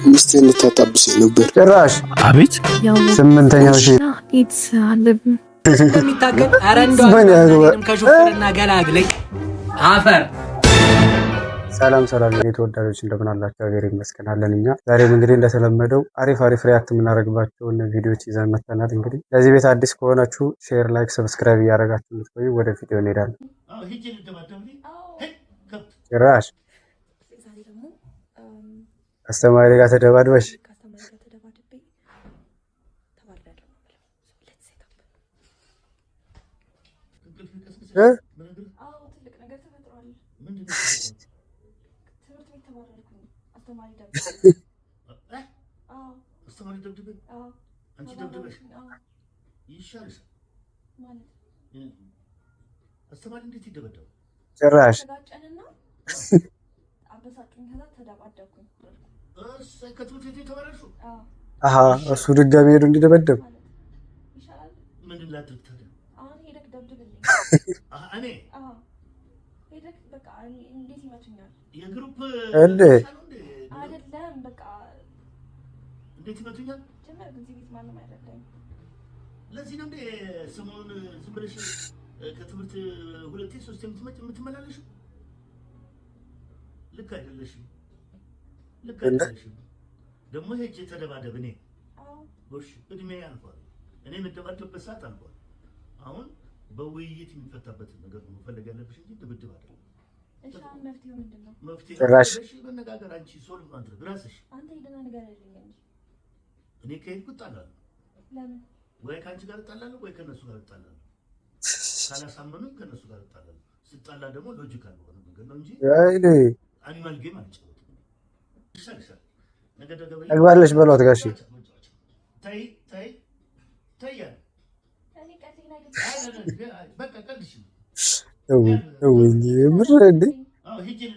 ሚስቴን ልታጣብሰኝ ነበር። ጭራሽ አቤት ስምንተኛው ሺ ኢትስ አለብኝ የሚታገል አረንዷንም ከሹፍርና ገላግለኝ አፈር። ሰላም የተወዳጆች እንደምን አላችሁ? አገር ይመስገናለን። እኛ ዛሬም እንግዲህ እንደተለመደው አሪፍ ሪያክት የምናደርግባቸውን ቪዲዮዎች ይዘን መጥተናል። እንግዲህ ለዚህ ቤት አዲስ ከሆናችሁ ሼር፣ ላይክ፣ ሰብስክራይብ እያደረጋችሁ እንድትቆዩ ወደ ቪዲዮ እንሄዳለን። ጭራሽ አስተማሪ ጋር ተደባድበሽ ጭራሽ እሱ ድጋሚ ሄዱ እንዲደበደብ እንዴ ለዚህ ነው እንደ ሰሞኑን ዝም ብለሽ ከትምህርት ሁለቴ ሶስቴ የምትመላለሽ? ልክ አይደለሽም። ደግሞ ሄጄ ተደባደብ። እኔ ጎሽ እድሜ ያልፏል። እኔ የምደባደብበት ሰዓት አልፏል። አሁን በውይይት የሚፈታበት ነገር ነው መፈለግ ያለብሽ እንጂ ድብድብ አይደለም። መፍትሄ መነጋገር፣ አንቺ ሶልቭ ማድረግ ራስሽ። እኔ ከሄድኩ እጣላለሁ። ለምን? ወይ ከአንቺ ጋር እጣላለሁ ወይ ከነሱ ጋር እጣላለሁ። ካላሳመኑኝ ከነሱ ጋር እጣላለሁ። ስጣላ ደግሞ ሎጂካል በሆነ መንገድ ነው እንጂ አኒማል ጌም አልጫወትም። አግባለሽ በሏት ጋሺ። ተይ በቃ ቀልሽ ምር እንዴ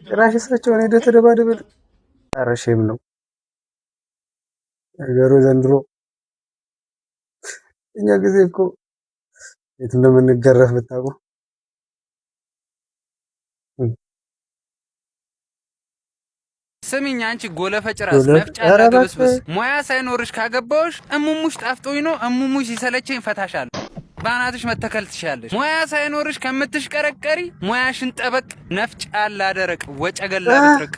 ጭራሽ እሳቸውን ሄደ ተደባደበ። ኧረ ሼም ነው ነገሩ ዘንድሮ። እኛ ጊዜ እኮ የት እንደምንገረፍ ብታውቁ። ስሚኝ አንቺ ጎለፈጭራስ ነፍጫ ለግብስብስ ሙያ ሳይኖርሽ ካገባውሽ እሙሙሽ ጣፍጦኝ ነው። እሙሙሽ ሲሰለቸኝ ፈታሻለሁ። ባናትሽ መተከል ትሻለሽ። ሙያ ሳይኖርሽ ከምትሽቀረቀሪ ሙያሽን ጠበቅ። ነፍጫ ላደረቅ ወጨገላ ብትርቅ።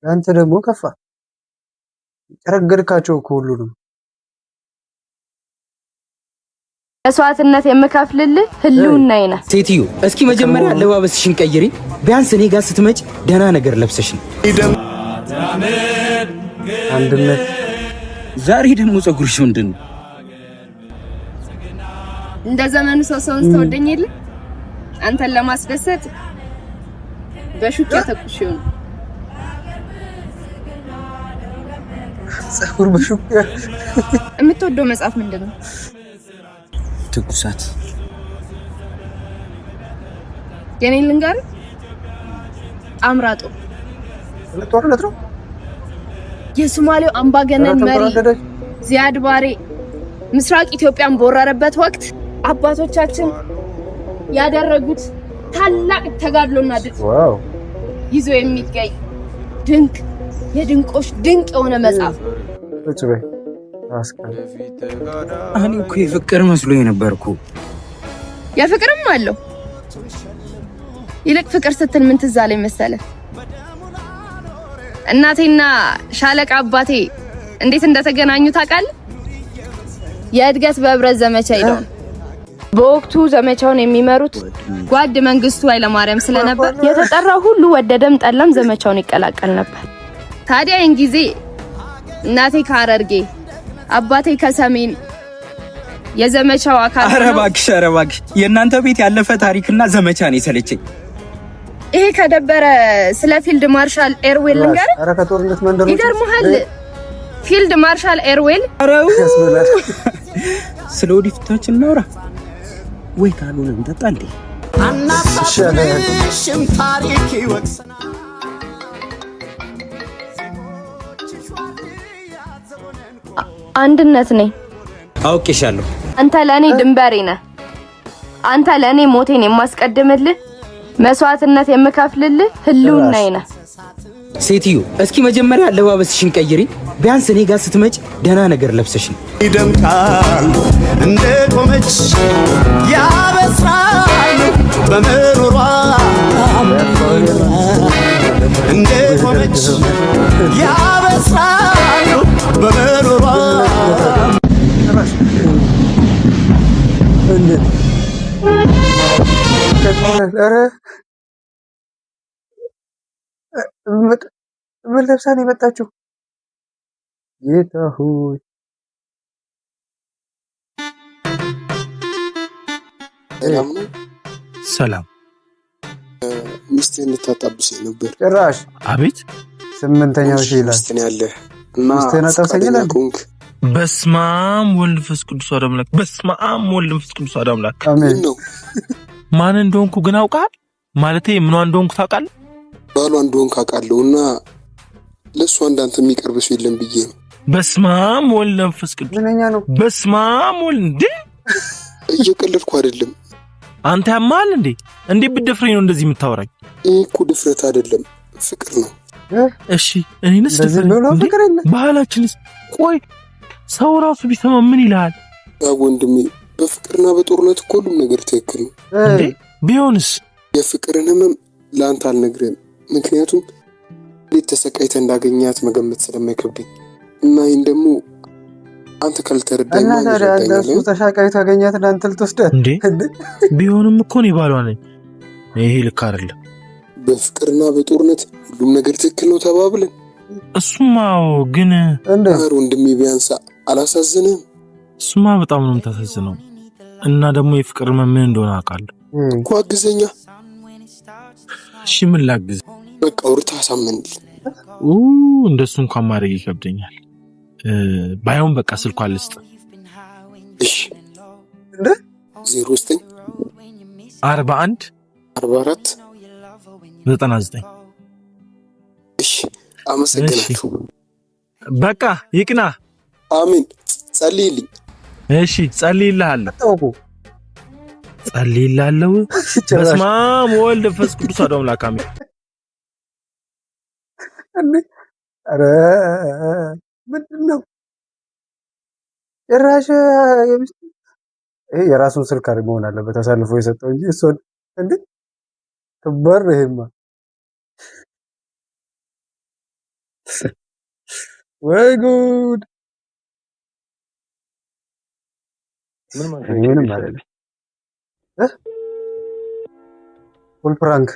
አንተ ደግሞ ከፋ ጨረገድካቸው እኮ ሁሉንም። መስዋዕትነት የምከፍልልህ ህልውናዬ ነህ። ሴትዮ እስኪ መጀመሪያ አለባበስሽን ቀይሪ። ቢያንስ እኔ ጋር ስትመጭ ደህና ነገር ለብሰሽ ነው። አንድነት ዛሬ ደግሞ ፀጉርሽ ምንድን ነው? እንደ ዘመኑ ሰውን ተወደኝ የለ አንተን ለማስደሰት በሹክ ተኩሽው ነው። ፀጉር በሹክ የምትወደው መጽሐፍ ምንድን ነው? ትኩሳት። የኔ ልንገር አምራጦ ጦርነት ነው። የሶማሌው አምባገነን መሪ ዚያድ ባሬ ምስራቅ ኢትዮጵያን በወረረበት ወቅት አባቶቻችን ያደረጉት ታላቅ ተጋድሎና ድል ይዞ የሚገኝ ድንቅ የድንቆች ድንቅ የሆነ መጽሐፍ። እኔ እኮ የፍቅር መስሎኝ ነበርኩ። የፍቅርም አለው። ይልቅ ፍቅር ስትል ምን ትዝ አለኝ መሰለህ? እናቴና ሻለቃ አባቴ እንዴት እንደተገናኙ ታውቃለህ? የእድገት በህብረት ዘመቻ ሄደው በወቅቱ ዘመቻውን የሚመሩት ጓድ መንግስቱ ኃይለማርያም ስለነበር የተጠራው ሁሉ ወደደም ጠላም ዘመቻውን ይቀላቀል ነበር። ታዲያ ይህን ጊዜ እናቴ ከሐረርጌ አባቴ ከሰሜን የዘመቻው አካል ነው። ኧረ እባክሽ የእናንተ ቤት ያለፈ ታሪክና ዘመቻ ነው የሰለቸኝ። ይሄ ከደበረ ስለ ፊልድ ማርሻል ኤርዌል ልንገርህ። ኧረ ከጦርነት መንደሮች ይገርምሃል። ፊልድ ማርሻል ኤርዌል ስለ ወዲፍታችን እናውራ ወይ ካልሆነ እንጠጣ እንዴ? አናሳፍርሽም ታሪክ ይወቅሰናል። አንድነት ነኝ። አውቄሻለሁ። አንተ ለኔ ድንበሬ ነህ። አንተ ለኔ ሞቴን የማስቀድምልህ መስዋዕትነት የምከፍልልህ ህልውናዬ ነህ። ሴትዮ እስኪ መጀመሪያ አለባበስሽን ቀይሪ። ቢያንስ እኔ ጋር ስትመጭ ደህና ነገር ለብሰሽ ይደምቃል እንደ ቆመች ያበስራል በመኖሯ እንደ ቆመች ያበስራል በመኖሯ ምን ለብሳ ነው የመጣችው? ጌታ ሆይ ሰላም። ሚስቴን ልታጣብሰኝ ነበር። ጭራሽ አቤት 8ኛው ሺህ ይላል። ሚስቴን ያለህ እና ሚስቴን አጣብሰኝ ኮንክ። በስማም ወልድ መንፈስ ቅዱስ ወደ አምላክ። በስማም ወልድ መንፈስ ቅዱስ ወደ አምላክ። አሜን ነው። ማን እንደሆንኩ ግን አውቃል ማለቴ ምን እንደሆንኩ ታውቃለህ? ባሏ እንደሆንኩ አውቃለሁና ለእሷ እንዳንተ የሚቀርብ ሰው የለም ብዬ ነው። በስማም ወልድ መንፈስ ቅዱስ ምንኛ ነው? በስማም ወልድ እንዴ! እየቀለድኩ አይደለም። አንተ ያማል እንዴ? እንዴ ብትደፍረኝ ነው እንደዚህ የምታወራኝ? ይሄ እኮ ድፍረት አይደለም ፍቅር ነው። እሺ እኔንስ ድፍረት ባህላችንስ? ቆይ ሰው ራሱ ቢሰማ ምን ይላል? ያ ወንድሜ በፍቅርና በጦርነት እኮ ሁሉም ነገር ትክክል ነው እንዴ። ቢሆንስ የፍቅርን ህመም ለአንተ አልነግርህም፣ ምክንያቱም እንዴት ተሰቃይተ እንዳገኛት መገመት ስለማይከብደኝ እና ይህን ደግሞ አንተ ካልተረዳኝ እና ታዲያ እሱ ተሻቃይቶ አገኛት እናንተ ልትወስዳት እንዴ? ቢሆንም እኮ ነው ባሏ ነኝ። ይሄ ልክ አይደለም። በፍቅርና በጦርነት ሁሉም ነገር ትክክል ነው ተባብለን። እሱማ ግን ኧረ ወንድሜ ቢያንስ አላሳዝንህም? እሱማ በጣም ነው የምታሳዝነው። እና ደግሞ የፍቅር ምን እንደሆነ አውቃለሁ እኮ። አግዘኛ። እሺ ምን ላግዝ? በቃ አውርተህ አሳመንልኝ። እንደሱ እንኳን ማድረግ ይከብደኛል። ባይሆን በቃ ስልኳን ልስጥ። እሺ 09 41 44 99 እሺ አመሰግናለሁ። በቃ ይቅና። አሜን። ጸልይልኝ። እሺ ጸልይልሃለሁ። ጸልይልሃለሁ። በስመ አብ ወወልድ ወመንፈስ ቅዱስ አሐዱ አምላክ አሜን። ኧረ ምንድን ነው ጭራሽ የራሱን ስልክ አድርጎ መሆን አለበት አሳልፎ የሰጠው እንጂ እሱን እንዴ ከባድ ነው ይሄማ። ወይ ጉድ! ምንም ማለት ነው። ፉል ፕራንክ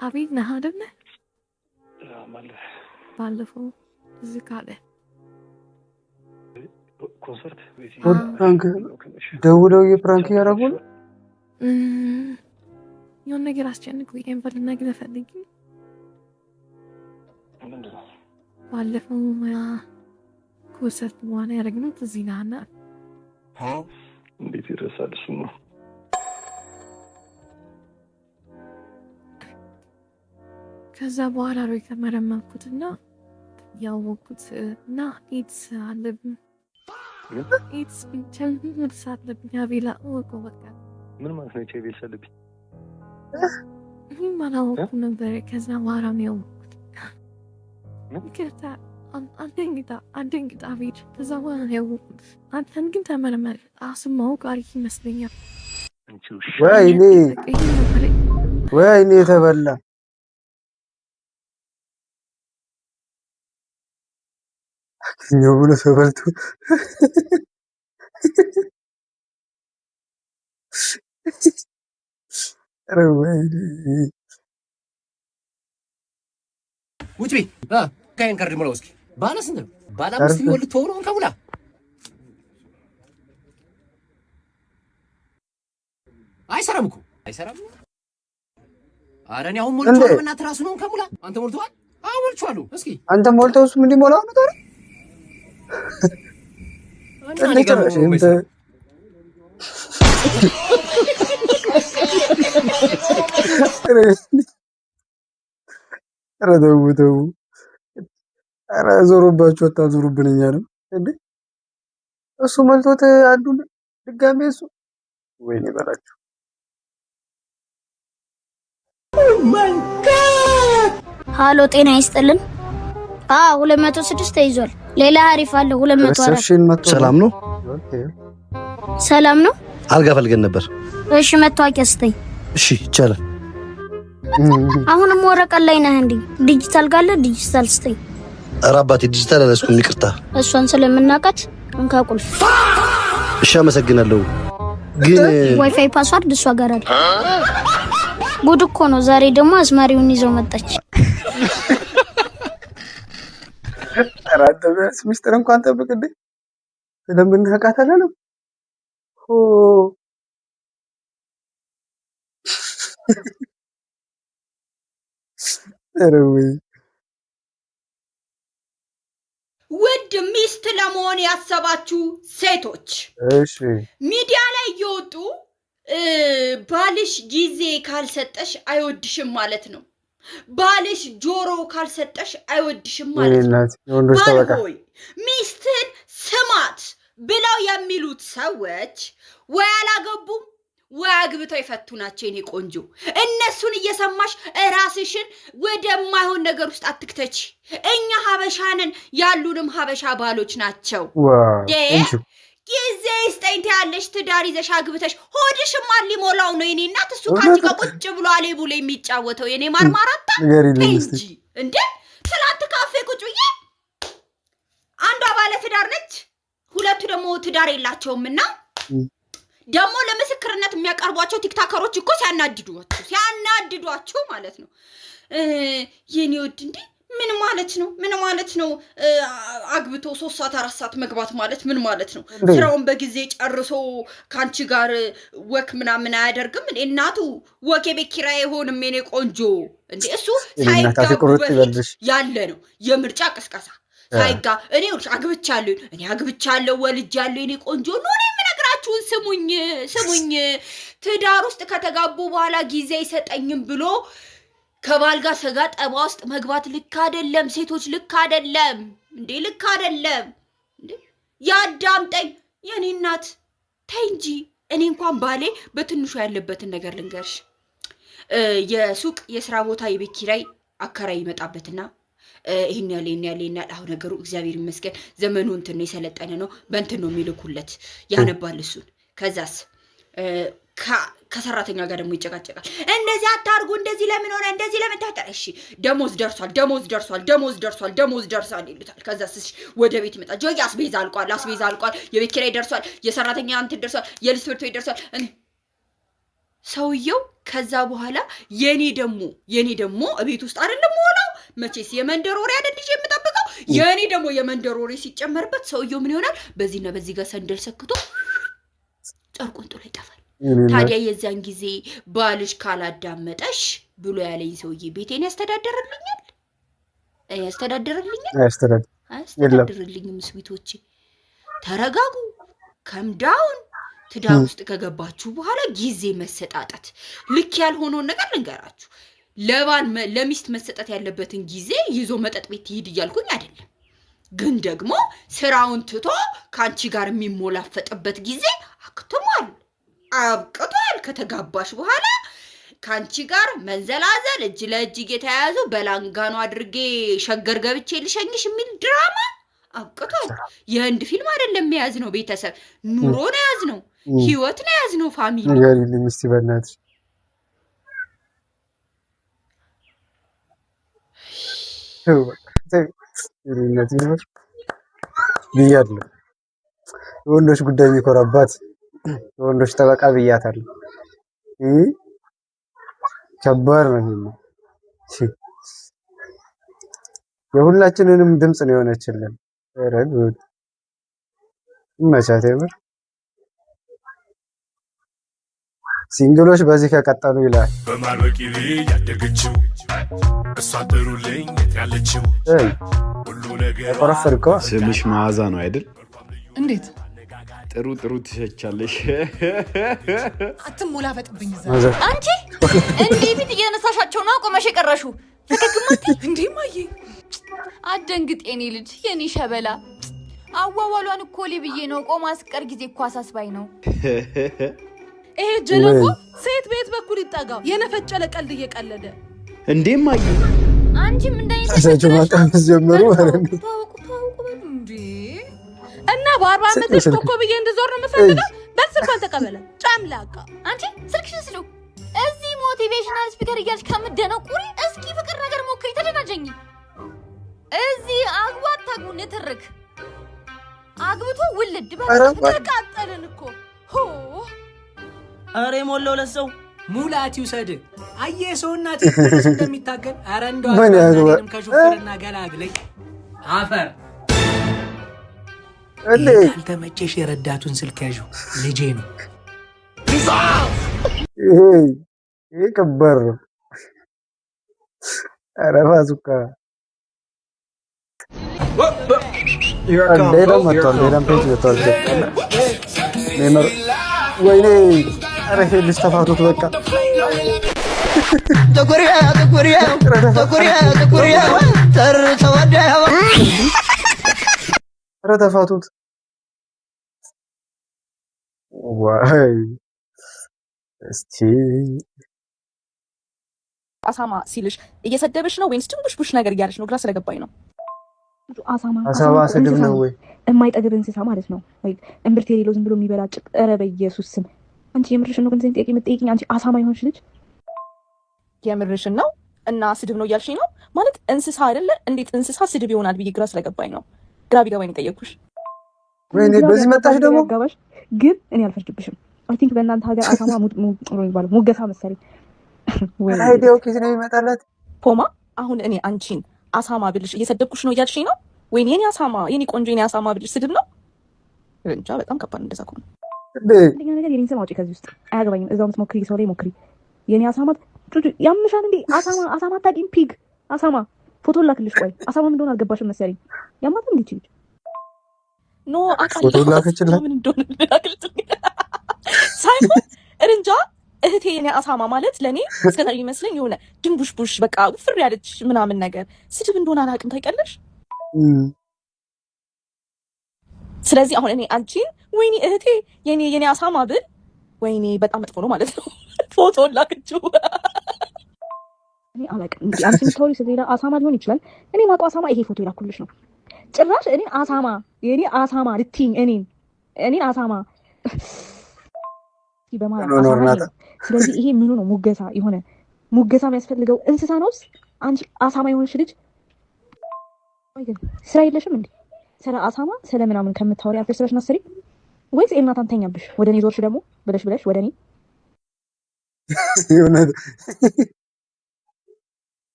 አቤት ነህ አይደል? ባለፈው እዚህ ካለ ኮንሰርት ፉል ፕራንክ ደውለው የፕራንክ ያደረጉ ነው። የሆነ ነገር አስጨንቆኝ እንፈልግና ግን ፈልጊ ባለፈው ኮንሰርት በኋላ ያደረግነው እዚህ ናና እንዴት ይረሳል? እሱ ነው ከዛ በኋላ ነው የተመረመርኩትና ያወቅኩት እና ኤድስ አለብኝ። ኤድስ ቸልምርስ አለብኝ። አቤላ እወቀው በቃ። ምን ማለት ነው? ኤድስ አለብኝ? እኔም አላወኩም ነበር። ከዛ በኋላ ነው ያወቅኩት። ይቅርታ አደንግጣ አቤል። ከዛ በኋላ ነው ያወቅኩት። አንተን ግን ተመረመር። አስም ማወቅ አሪፍ ይመስለኛል። ወይኔ የተበላ እኛው ብሎ ተበልቶ ውጭ ካይን ካርድ ሙላ። እስኪ ባለ ስንት ነው? ባለ 5 ሚሊዮን ልትሆነው ከሙላ አይሰራም እኮ አይሰራም። ኧረ እኔ አሁን ሞልቷል። እና ትራሱ ነው ከሙላ። አንተ ሞልቷል? አዎ ሞልቷል። እስኪ አንተ ሞልተውስ ምን እንዲሞላው ነው ታዲያ? ተው ኧረ ዞሮባችሁ አታዞሩብን እኛንም እንዴ። እሱ መልቶት አንዱ ድጋሜ እሱ ወይኔ በላችሁ። ሃሎ ጤና ይስጥልን። 206 ተይዟል። ሌላ አሪፍ አለ 204። ሰላም ነው? ሰላም ነው። አልጋ ፈልገን ነበር። እሺ መታወቂያ ስጠኝ። እሺ ይቻላል። አሁንም ወረቀት ላይ ነህ እንዴ? ዲጂታል ጋለ ዲጂታል ስጠኝ። ኧረ አባቴ ዲጂታል አላስኩም ይቅርታ። እሷን ስለምናውቃት እንካ ቁልፍ። እሺ አመሰግናለሁ። ግን ዋይፋይ ፓስዋርድ እሷ ጋር አለ። ጉድ እኮ ነው። ዛሬ ደግሞ አስማሪውን ይዘው መጣች። አራተ ሚስጥር እንኳን ጠብቅልኝ። ስለምናውቃታለን ነው ውድ ሚስት ለመሆን ያሰባችሁ ሴቶች ሚዲያ ላይ እየወጡ ባልሽ ጊዜ ካልሰጠሽ አይወድሽም ማለት ነው። ባልሽ ጆሮ ካልሰጠሽ አይወድሽም ማለት ነው። ባል ሆይ ሚስትን ስማት ብለው የሚሉት ሰዎች ወይ አላገቡም ወይ አግብተው የፈቱ ናቸው። የኔ ቆንጆ እነሱን እየሰማሽ ራስሽን ወደማይሆን ነገር ውስጥ አትክተች። እኛ ሀበሻንን ያሉንም ሀበሻ ባሎች ናቸው። ጊዜ ስጠኝ ትያለሽ፣ ትዳር ይዘሽ አግብተሽ ሆድሽማ ሊሞላው ነው የኔ እናት። እሱ ካንቺ ጋር ቁጭ ብሎ አሌ ብሎ የሚጫወተው የኔ ማርማራታ እንጂ እንዴ። ትላንት ካፌ ቁጭ ብዬ አንዷ ባለ ትዳር ነች፣ ሁለቱ ደግሞ ትዳር የላቸውምና ደግሞ ለምስክርነት የሚያቀርቧቸው ቲክታከሮች እኮ ሲያናድዷቸው ማለት ነው። የኔ ወድ እንዴ ምን ማለት ነው? ምን ማለት ነው? አግብቶ 3 ሰዓት 4 ሰዓት መግባት ማለት ምን ማለት ነው? ስራውን በጊዜ ጨርሶ ካንቺ ጋር ወክ ምናምን አያደርግም እንዴ? እናቱ ወክ የቤት ኪራይ አይሆንም የኔ ቆንጆ እንዴ። እሱ ሳይጋቡ በፊት ያለ ነው የምርጫ ቅስቀሳ ሳይጋ እኔ አግብቻለሁ ወልጃለሁ የኔ ቆንጆ ነው። እኔ የምነግራችሁን ስሙኝ። ትዳር ውስጥ ከተጋቡ በኋላ ጊዜ አይሰጠኝም ብሎ ከባል ጋር ሰጋ ጠባ ውስጥ መግባት ልክ አይደለም። ሴቶች ልክ አይደለም እንዴ፣ ልክ አይደለም እንዴ። ያዳምጠኝ የኔ እናት ተይ እንጂ። እኔ እንኳን ባሌ በትንሹ ያለበትን ነገር ልንገርሽ። የሱቅ የስራ ቦታ የቤት ኪራይ አከራይ ይመጣበትና ይሄን ያለ አሁን ነገሩ እግዚአብሔር ይመስገን ዘመኑ እንትን ነው የሰለጠነ ነው። በእንትን ነው የሚልኩለት ያነባል እሱን። ከዛስ ከሰራተኛ ጋር ደግሞ ይጨቃጨቃል። እንደዚህ አታርጉ፣ እንደዚህ ለምን ሆነ፣ እንደዚህ ለምን ታጠረ። እሺ ደሞዝ ደርሷል ይሉታል። ከዛስ ወደ ቤት ይመጣል። ጆይ አስቤዛ አልቋል፣ የቤት ኪራይ ደርሷል፣ የሰራተኛ እንትን ደርሷል፣ የልብስ ትምህርት ቤት ደርሷል ሰውየው። ከዛ በኋላ የኔ ደግሞ ቤት ውስጥ አይደለም ሆነው መቼስ የመንደር ወሬ አይደል ልጅ የምጠብቀው። የኔ ደግሞ የመንደር ወሬ ሲጨመርበት ሰውየው ምን ይሆናል? በዚህና በዚህ ጋር ሰንደል ሰክቶ ጨርቁን ጥሎ ይጠፋል። ታዲያ የዛን ጊዜ ባልሽ ካላዳመጠሽ ብሎ ያለኝ ሰውዬ ቤቴን ያስተዳድርልኛል? አያስተዳድርልኝም። ስዊቶቼ ተረጋጉ፣ ከምዳውን። ትዳር ውስጥ ከገባችሁ በኋላ ጊዜ መሰጣጠት ልክ ያልሆነውን ነገር ልንገራችሁ። ለሚስት መሰጠት ያለበትን ጊዜ ይዞ መጠጥ ቤት ይሄድ እያልኩኝ አይደለም፣ ግን ደግሞ ስራውን ትቶ ከአንቺ ጋር የሚሞላፈጥበት ጊዜ አብቅቷል። ከተጋባሽ በኋላ ከአንቺ ጋር መንዘላዘል፣ እጅ ለእጅ የተያያዙ በላንጋኖ አድርጌ ሸገር ገብቼ ልሸኝሽ የሚል ድራማ አብቅቷል። የህንድ ፊልም አይደለም የያዝ ነው፣ ቤተሰብ ኑሮ ነው የያዝ ነው፣ ህይወት ነው የያዝ ነው፣ ፋሚሊ እስቲ በእናትሽ ብያለሁ። የወንዶች ጉዳይ የሚኮራባት የወንዶች ጠበቃ ብያታለሁ። ከባድ ነው። የሁላችንንም ድምፅ ነው የሆነችልን። ይመቻት የምር። ሲንግሎች በዚህ ከቀጠሉ ይላል። በማር በቂቤ ያደገችው እሷ ጥሩልኝ ያለችው ሁሉ ነገር ስምሽ መዓዛ ነው አይደል? እንዴት ጥሩ ትሸቻለሽ። አትሞላፈጥብኝ። አንቺ እንዴ ፊት እየነሳሻቸው ነው ቆመሽ የቀረሹ። ፈገግማት እንዴ ማዬ አደንግጥ የኔ ልጅ የኔ ሸበላ። አዋዋሏን እኮ ብዬ ነው ቆማ አስቀር ጊዜ እኮ አሳስባኝ ነው። ይሄ ጀለቆ ሴት ቤት በኩል ይጣጋው የነፈጨለ ቀልድ እየቀለደ እንዴም አይ አንቺም እንደኔ እሳቸው ማጣም ጀመሩ ማለት ነው እና በ40 ዓመትሽ ኮኮብዬ እንድዞር ነው የምፈልገው። በስልኳን ተቀበለ ጫምላቃ አንቺ ስልክሽን ስለው እዚህ ሞቲቬሽናል ስፒከር እያልሽ ከምትደነቁሪ እስኪ ፍቅር ነገር ሞክሪ፣ ተደናጀኝ። እዚህ አግባት ታግቡ ንትርክ አግብቶ ውልድ ተቃጠልን እኮ ሆ አሬ ሞላው ለሰው ሙላት ይውሰድ። አየ ሰው እናት ትንሽ እንደሚታገል አረ እንደው አባንም ከሹፍርና ገላግለኝ አፈር እንዴ ካልተመቸሽ የረዳቱን ስልክ ያዡ ልጄ ነው። ይሄ ከበር አረ ባዙካ ሌላም መጥቷል። ሌላም ፔጅ መጥቷል። ኔመር ወይኔ አረ ይሄ ልጅ ተፋቱት በቃ ተኩሪያ ተኩሪያ ተኩሪያ ተኩሪያ ተወደ አረ ተፋቱት ዋይ እስቲ አሳማ ሲልሽ እየሰደበሽ ነው ወይስ ድንቡሽቡሽ ነገር እያለሽ ነው? ግራ ስለገባኝ ነው። አሳማ ስድብ ነው ወይ የማይጠግብ እንስሳ ማለት ነው ወይ? እምብርት የሌለው ዝም ብሎ የሚበላጭቅ። ኧረ በኢየሱስ ስም አንቺ የምርሽን ነው? ግን ጥያቄ የምትጠይቂኝ አንቺ አሳማ ይሆንሽ ልጅ የምርሽን ነው? እና ስድብ ነው እያልሽኝ ነው ማለት? እንስሳ አይደለ? እንዴት እንስሳ ስድብ ይሆናል ብዬ ግራ ስለገባኝ ነው። ግራ ቢገባኝ ነው የጠየኩሽ። ወይኔ በዚህ መጣሽ ደግሞ። ግን እኔ አልፈርድብሽም። አይ ቲንክ በእናንተ ሀገር አሳማ ሙገሳ መሰለኝ ወይ አይዲያው ከዚህ ነው ይመጣላት። ፖማ አሁን እኔ አንቺን አሳማ ብልሽ እየሰደብኩሽ ነው እያልሽኝ ነው ወይ? የኔ አሳማ የኔ ቆንጆ የኔ አሳማ ብልሽ ስድብ ነው? እንጃ በጣም ከባድ እንደዛ ከሆነ እንደኛ ነገር የኔን ስም አውጪ ከዚህ ውስጥ አያገባኝም። እዛው የምትሞክሪ ሰው ላይ ሞክሪ። የኔ አሳማ ጩጩ ያምሻል እንዴ? አሳማ አታውቂም? ፒግ አሳማ ፎቶ ላክልሽ። ቆይ አሳማ ምን እንደሆነ አልገባሽም መሰለኝ። ያማት እንዴ ልጅ ኖ አቃላ ፎቶ ላክልሽ ምን እንደሆነ ላክልሽ ሳይሆን እንጃ እህቴ የኔ አሳማ ማለት ለኔ እስከዛሬ ይመስለኝ የሆነ ድንቡሽቡሽ በቃ ውፍር ያለች ምናምን ነገር ስድብ እንደሆነ አላውቅም። ታውቂያለሽ? ስለዚህ አሁን እኔ አንቺን ወይኔ እህቴ የኔ አሳማ ብል ወይኔ በጣም መጥፎ ነው ማለት ነው። ፎቶ ላክችው እኔ አላውቅም። እንዴ አንቺ ስቶሪ ስለሌላ አሳማ ሊሆን ይችላል። እኔ ማውቀው አሳማ ይሄ ፎቶ ይላኩልሽ ነው። ጭራሽ እኔ አሳማ የኔ አሳማ ልትይኝ እኔን አሳማ በማለት ስለዚህ ይሄ ምኑ ነው? ሙገሳ የሆነ ሙገሳ የሚያስፈልገው እንስሳ ነውስ? አንቺ አሳማ የሆነሽ ልጅ ስራ የለሽም እንዴ? ስለ አሳማ ስለ ምናምን ከምታወሪ አልፈሽ ስራሽን አስሪ። ወይስ እናታን ተኛብሽ ወደ እኔ ዞርሽ ደግሞ ብለሽ ወደ እኔ የሆነ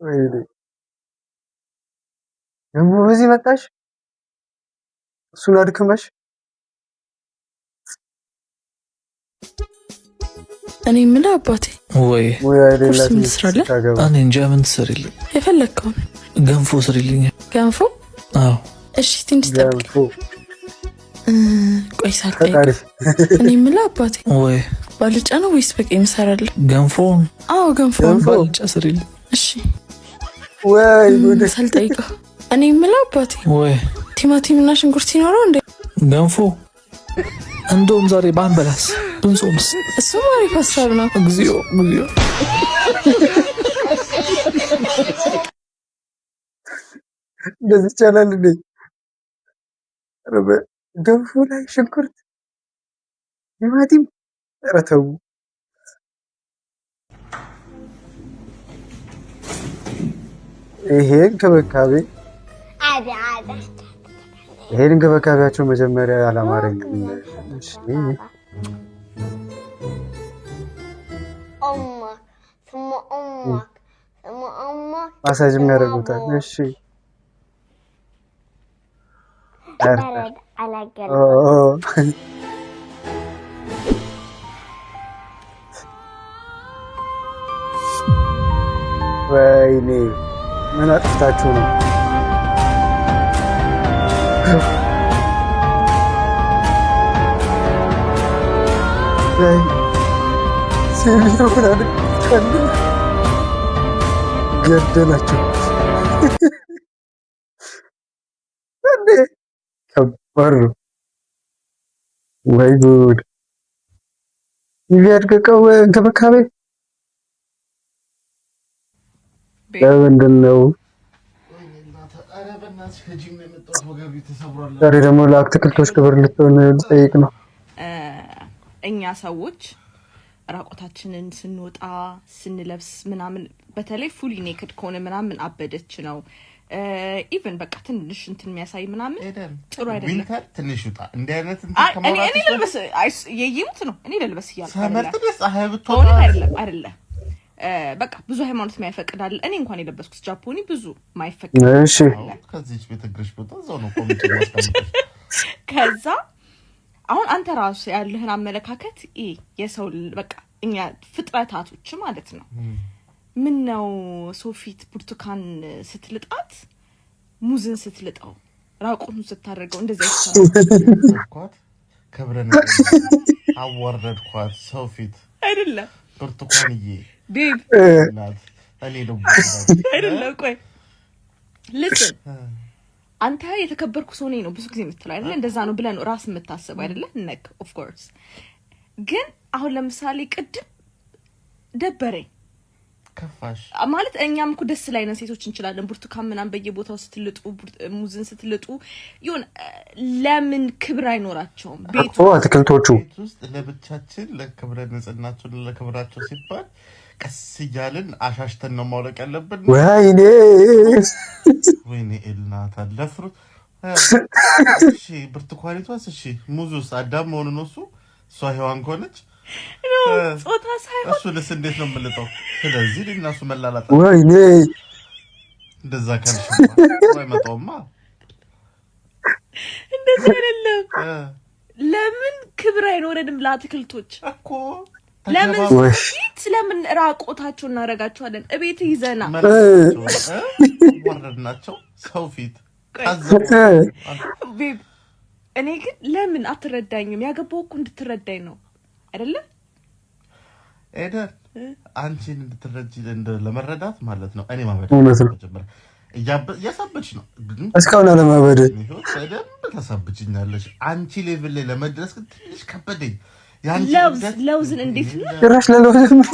ወይኔ ደግሞ በዚህ መጣሽ እሱን አድክመሽ እኔ ምን አባቴ ወይ አይደለም ትስራለህ? እኔ እንጃ ምን ትሰሪልኝ? የፈለግከውን ገንፎ ስሪልኝ። ገንፎ? አዎ እሺ ትንሽ ጠብቅ። ቆይ ሳልጠይቅ እኔ ምን አባቴ ወይ ባልጫ ነው ወይስ በቀይ የምሰራልህ? ገንፎ? አዎ ገንፎ ባልጫ ስሪልኝ። እሺ ወይ ጉድ ሳልጠይቀው እኔ ምን አባቴ ወይ ቲማቲም እና ሽንኩርት ይኖረው እንዴ? ገንፎ እንደውም ዛሬ ባንበላስ ብንጾምስ? እሱም አሪፍ ሀሳብ ነው። እግዚኦ እንደዚህ ይቻላል እንዴ? ገንፎ ላይ ሽንኩርት ቲማቲም? ኧረ ተው። ይሄ እንክብካቤያቸው መጀመሪያ አላማረኝ። ማሳጅ የሚያደርጉታል። እሺ ወይኔ ምን አጥፍታችሁ ነው? ገደላቸው። ከባድ ነው። ወይ ጉድ! የሚያድገቀው እንክብካቤ ምንድን ነው ዛሬ ደግሞ ለአትክልቶች ክብር ልትሆን ጠይቅ ነው። እኛ ሰዎች ራቆታችንን ስንወጣ ስንለብስ ምናምን በተለይ ፉሊ ኔክድ ከሆነ ምናምን አበደች ነው። ኢቭን በቃ ትንሽ እንትን የሚያሳይ ምናምን ጥሩ አይደለም። ዊንተር ትንሽ ውጣ እንደ አይነት እንትን ከመራጥ እኔ ልልበስ የይሙት ነው እኔ ልልበስ ይያል ሰመርት ደስ ፀሐይ ብትወጣ አይደለም በቃ ብዙ ሃይማኖት የማይፈቅዳል። እኔ እንኳን የለበስኩት ጃፖኒ ብዙ ማይፈቅድ። እሺ ከዚህ ቤተ ግርሽ ቦታ እዛው ነው ኮሚቴ ማስቀመጥ። ከዛ አሁን አንተ ራሱ ያለህን አመለካከት የሰው በቃ እኛ ፍጥረታቶች ማለት ነው። ምን ነው ሶፊት ብርቱካን ስትልጣት ሙዝን ስትልጣው ራቁን ስታደርገው እንደዚህ አይተናኳት ከብረን አወረድኳት ሶፊት አይደለም ብርቱካንዬ ቤብ እኔ ነው አይደለም ቆይ ልስን አንተ የተከበርኩ ሰው ነኝ ነው ብዙ ጊዜ የምትለው አይደለ? እንደዛ ነው ብለህ ነው ራስ የምታስበው አይደለ? ነክ ኦፍ ኮርስ ግን አሁን ለምሳሌ ቅድም ደበረኝ ከፋሽ ማለት እኛም እኮ ደስ ላይ ነን ሴቶች እንችላለን። ብርቱካን ምናምን በየቦታው ስትልጡ ሙዝን ስትልጡ ይሁን ለምን ክብር አይኖራቸውም? ቤት አትክልቶቹ ውስጥ ለብቻችን ለክብረ ንጽህናችን ለክብራቸው ሲባል ቀስ እያልን አሻሽተን ነው ማውለቅ ያለብን። ወይኔ እናት አለፍሩ እሺ ብርቱካኒቷስ እሺ ሙዙስ አዳም መሆኑ ነው እሷ ሔዋን ከሆነች ጾታ ሳይሆን እሱ ለስ እንዴት ነው የምልጠው? ስለዚህ ለእናሱ መላላጣ ወይኔ እንደዛ ካልሽ ወይ መጣውማ እንደዛ አይደለም። ለምን ክብር አይኖረንም ለአትክልቶች እኮ? ለምን ፊት ለምን ራቆታቸው እናረጋቸዋለን? እቤት ይዘና ወረድናቸው ሰው ፊት ቤብ እኔ ግን ለምን አትረዳኝም? ያገባው እኮ እንድትረዳኝ ነው አይደለ? ኤደን አንቺን እንድትረጂ ለመረዳት ማለት ነው። እኔ ማበድ ጀመረ እያሳበች ነው እስካሁን አለማበድ በደንብ ታሳብችኛለሽ። አንቺ ሌቭል ላይ ለመድረስ ግን ትንሽ ከበደኝ። ለውዝን እንዴት ነው ራሽ ለለውዝ ነው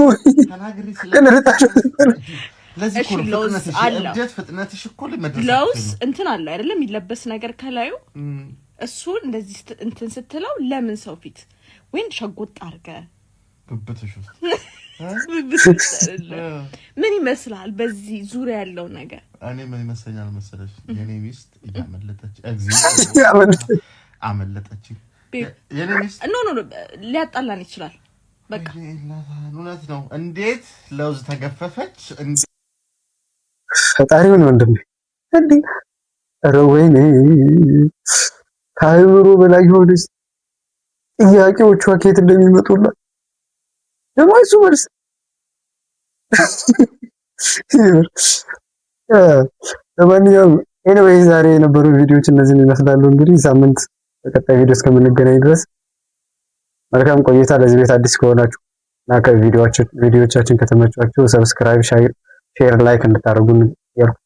ተናግሪ ለዚህ እኮ ፍጥነትሽ እኮ ለመድረስ ለውዝ እንትን አለ አይደለም የሚለበስ ነገር ከላዩ እሱን እንደዚህ እንትን ስትለው ለምን ሰው ፊት ወይን ሸጎጥ አርገ ግብትሽ ውስጥ ምን ይመስላል? በዚህ ዙሪያ ያለው ነገር እኔ ምን ይመስለኛል መሰለሽ? የኔ ሚስት እያመለጠች አመለጠች። የኔ ሚስት ኖ ሊያጣላን ይችላል። በቃ እውነት ነው። እንዴት ለውዝ ተገፈፈች? ፈጣሪውን ወንድሜ እንዴ ወይኔ ከአእምሮ በላይ የሆነች ጥያቄዎቿ ከየት እንደሚመጡላት ደግሞ እሱ መልስ ለማንኛውም ኤኒዌይ ዛሬ የነበሩ ቪዲዮዎች እነዚህን ይመስላሉ። እንግዲህ ሳምንት በቀጣይ ቪዲዮ እስከምንገናኝ ድረስ መልካም ቆይታ። ለዚህ ቤት አዲስ ከሆናችሁ እና ከቪዲዮዎቻችን ከተመቻችሁ ሰብስክራይብ፣ ሼር፣ ላይክ እንድታደርጉን ያልኩ